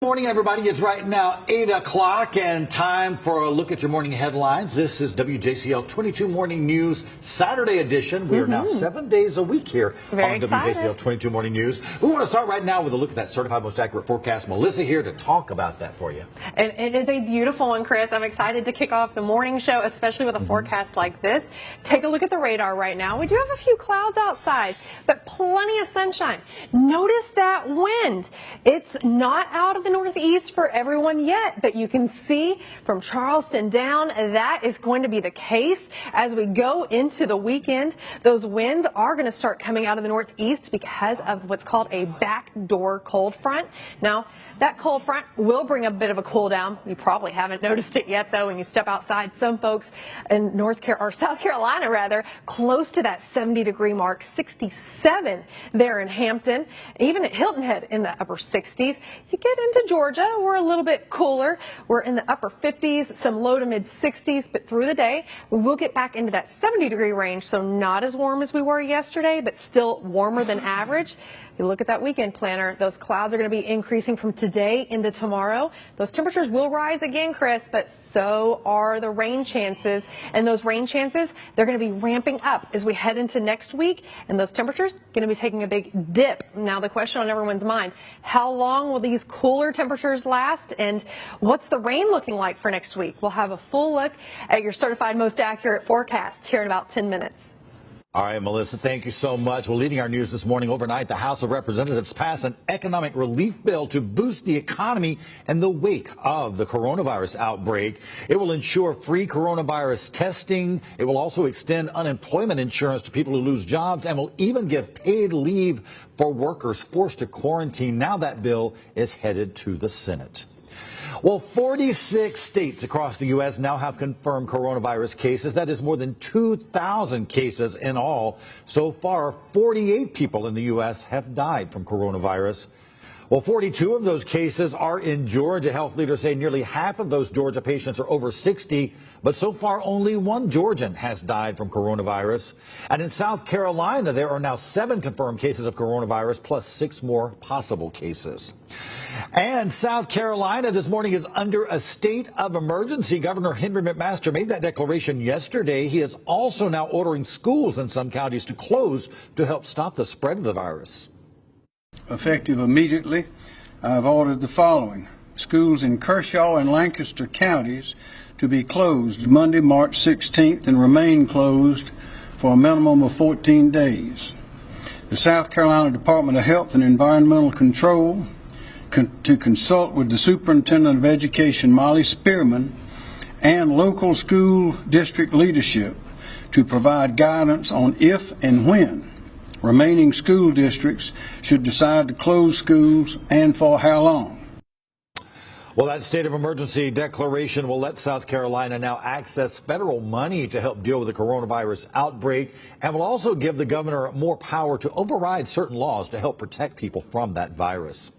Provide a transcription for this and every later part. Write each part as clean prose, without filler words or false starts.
Morning, everybody. It's right now 8 o'clock and time for a look at your morning headlines. This is WJCL 22 Morning News Saturday edition. We are now 7 days a week here on WJCL 22 Morning News. We want to start right now with a look at that certified most accurate forecast. Melissa here to talk about that for you. And it is a beautiful one, Chris. I'm excited to kick off the morning show, especially with a forecast like this. Take a look at the radar right now. We do have a few clouds outside, but plenty of sunshine. Notice that wind. It's not out of the northeast for everyone yet, but you can see from Charleston down that is going to be the case as we go into the weekend. Those winds are going to start coming out of the northeast because of what's called a backdoor cold front. Now, that cold front will bring a bit of a cool down. You probably haven't noticed it yet, though, when you step outside. Some folks in South Carolina, rather, close to that 70-degree mark, 67 there in Hampton, even at Hilton Head in the upper 60s. You get into Georgia, we're a little bit cooler. We're in the upper 50s, some low to mid 60s, but through the day, we will get back into that 70-degree range, so not as warm as we were yesterday, but still warmer than average. You look at that weekend planner, those clouds are going to be increasing from today into tomorrow. Those temperatures will rise again, Chris, but so are the rain chances. And those rain chances, they're going to be ramping up as we head into next week. And those temperatures going to be taking a big dip. Now, the question on everyone's mind, how long will these cooler temperatures last? And what's the rain looking like for next week? We'll have a full look at your certified most accurate forecast here in about 10 minutes. All right, Melissa, thank you so much. Well, leading our news this morning, overnight, the House of Representatives passed an economic relief bill to boost the economy in the wake of the coronavirus outbreak. It will ensure free coronavirus testing. It will also extend unemployment insurance to people who lose jobs and will even give paid leave for workers forced to quarantine. Now that bill is headed to the Senate. Well, 46 states across the U.S. now have confirmed coronavirus cases. That is more than 2,000 cases in all. So far, 48 people in the U.S. have died from coronavirus. Well, 42 of those cases are in Georgia. Health leaders say nearly half of those Georgia patients are over 60, but so far only one Georgian has died from coronavirus. And in South Carolina, there are now 7 confirmed cases of coronavirus, plus 6 more possible cases. And South Carolina this morning is under a state of emergency. Governor Henry McMaster made that declaration yesterday. He is also now ordering schools in some counties to close to help stop the spread of the virus. Effective immediately, I've ordered the following. Schools in Kershaw and Lancaster counties to be closed Monday, March 16th and remain closed for a minimum of 14 days. The South Carolina Department of Health and Environmental Control to consult with the Superintendent of Education, Molly Spearman, and local school district leadership to provide guidance on if and when remaining school districts should decide to close schools and for how long. Well, that state of emergency declaration will let South Carolina now access federal money to help deal with the coronavirus outbreak and will also give the governor more power to override certain laws to help protect people from that virus.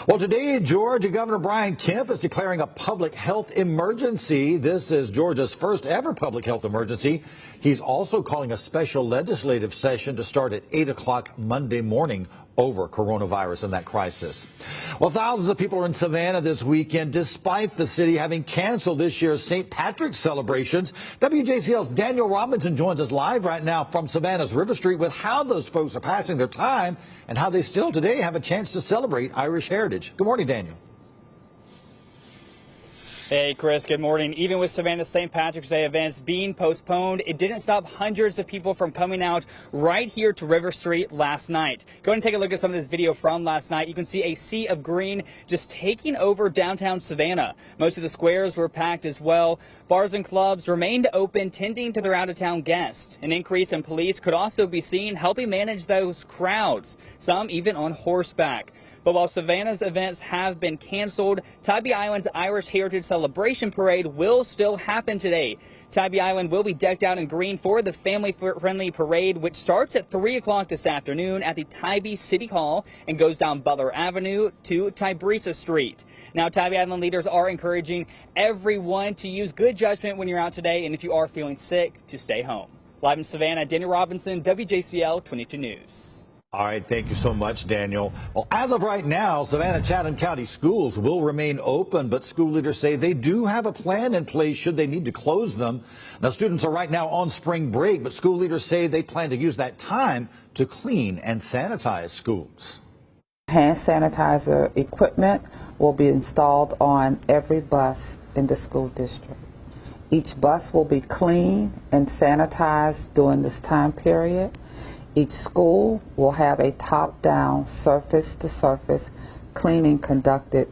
Well, today, Georgia Governor Brian Kemp is declaring a public health emergency. This is Georgia's first ever public health emergency. He's also calling a special legislative session to start at 8 o'clock Monday morning over coronavirus and that crisis. Well, thousands of people are in Savannah this weekend, despite the city having canceled this year's St. Patrick's celebrations. WJCL's Daniel Robinson joins us live right now from Savannah's River Street with how those folks are passing their time and how they still today have a chance to celebrate Irish heritage. Good morning, Daniel. Hey, Chris, good morning. Even with Savannah's St. Patrick's Day events being postponed, it didn't stop hundreds of people from coming out right here to River Street last night. Go ahead and take a look at some of this video from last night. You can see a sea of green just taking over downtown Savannah. Most of the squares were packed as well. Bars and clubs remained open, tending to their out-of-town guests. An increase in police could also be seen helping manage those crowds, some even on horseback. But while Savannah's events have been canceled, Tybee Island's Irish Heritage Celebration Parade will still happen today. Tybee Island will be decked out in green for the family-friendly parade, which starts at 3 o'clock this afternoon at the Tybee City Hall and goes down Butler Avenue to Tybrisa Street. Now, Tybee Island leaders are encouraging everyone to use good judgment when you're out today, and if you are feeling sick, to stay home. Live in Savannah, Daniel Robinson, WJCL 22 News. All right, thank you so much, Daniel. Well, as of right now, Savannah-Chatham County schools will remain open, but school leaders say they do have a plan in place should they need to close them. Now, students are right now on spring break, but school leaders say they plan to use that time to clean and sanitize schools. Hand sanitizer equipment will be installed on every bus in the school district. Each bus will be cleaned and sanitized during this time period. Each school will have a top-down, surface-to-surface cleaning conducted.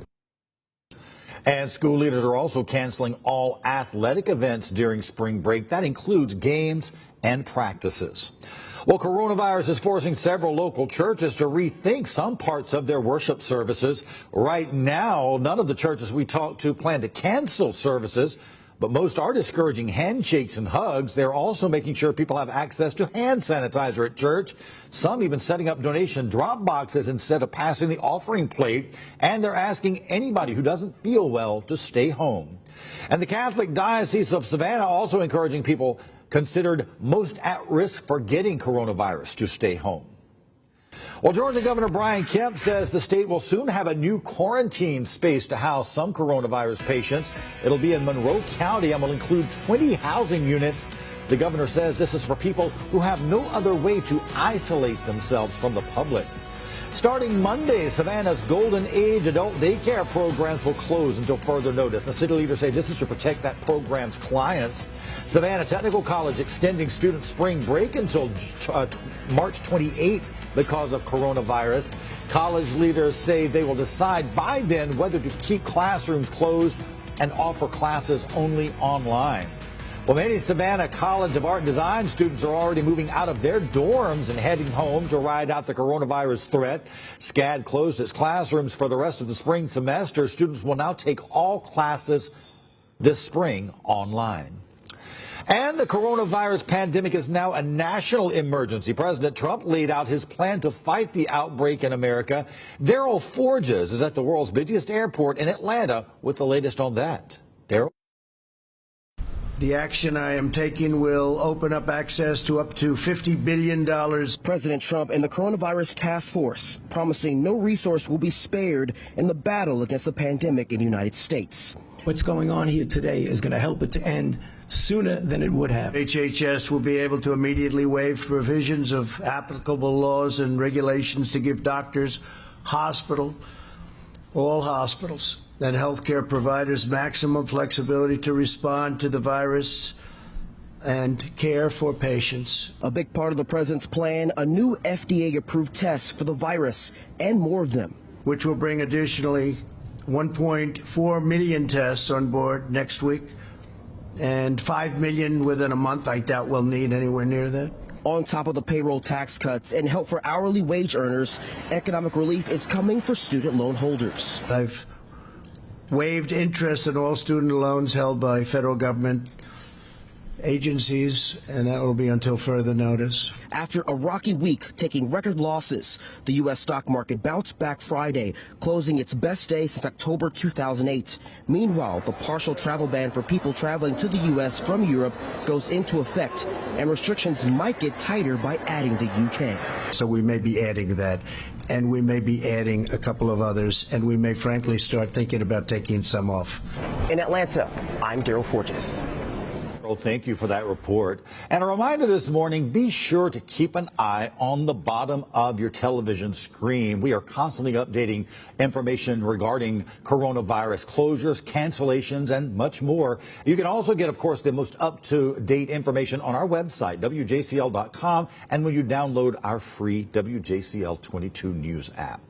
And school leaders are also canceling all athletic events during spring break. That includes games and practices. Well, coronavirus is forcing several local churches to rethink some parts of their worship services. Right now, none of the churches we talked to plan to cancel services, but most are discouraging handshakes and hugs. They're also making sure people have access to hand sanitizer at church. Some even setting up donation drop boxes instead of passing the offering plate. And they're asking anybody who doesn't feel well to stay home. And the Catholic Diocese of Savannah also encouraging people considered most at risk for getting coronavirus to stay home. Well, Georgia Governor Brian Kemp says the state will soon have a new quarantine space to house some coronavirus patients. It'll be in Monroe County and will include 20 housing units. The governor says this is for people who have no other way to isolate themselves from the public. Starting Monday, Savannah's Golden Age adult daycare programs will close until further notice. The city leaders say this is to protect that program's clients. Savannah Technical College extending student spring break until March 28th because of coronavirus. College leaders say they will decide by then whether to keep classrooms closed and offer classes only online. Well, many Savannah College of Art and Design students are already moving out of their dorms and heading home to ride out the coronavirus threat. SCAD closed its classrooms for the rest of the spring semester. Students will now take all classes this spring online. And the coronavirus pandemic is now a national emergency. President Trump laid out his plan to fight the outbreak in America. Daryl Forges is at the world's busiest airport in Atlanta with the latest on that. Daryl? The action I am taking will open up access to up to $50 billion. President Trump and the coronavirus task force promising no resource will be spared in the battle against the pandemic in the United States. What's going on here today is going to help it to end sooner than it would have. HHS will be able to immediately waive provisions of applicable laws and regulations to give doctors, all hospitals, and healthcare providers maximum flexibility to respond to the virus and care for patients. A big part of the president's plan, a new FDA-approved test for the virus and more of them. Which will bring additionally 1.4 million tests on board next week and 5 million within a month. I doubt we'll need anywhere near that. On top of the payroll tax cuts and help for hourly wage earners, economic relief is coming for student loan holders. I've waived interest on all student loans held by federal government agencies, and that will be until further notice. After a rocky week taking record losses, the U.S. stock market bounced back Friday, closing its best day since October 2008. Meanwhile, the partial travel ban for people traveling to the U.S. from Europe goes into effect, and restrictions might get tighter by adding the U.K. So we may be adding that, and we may be adding a couple of others, and we may frankly start thinking about taking some off. In Atlanta, I'm Daryl Forges. Well, thank you for that report. And a reminder this morning, be sure to keep an eye on the bottom of your television screen. We are constantly updating information regarding coronavirus closures, cancellations, and much more. You can also get, of course, the most up-to-date information on our website, WJCL.com, and when you download our free WJCL 22 News app.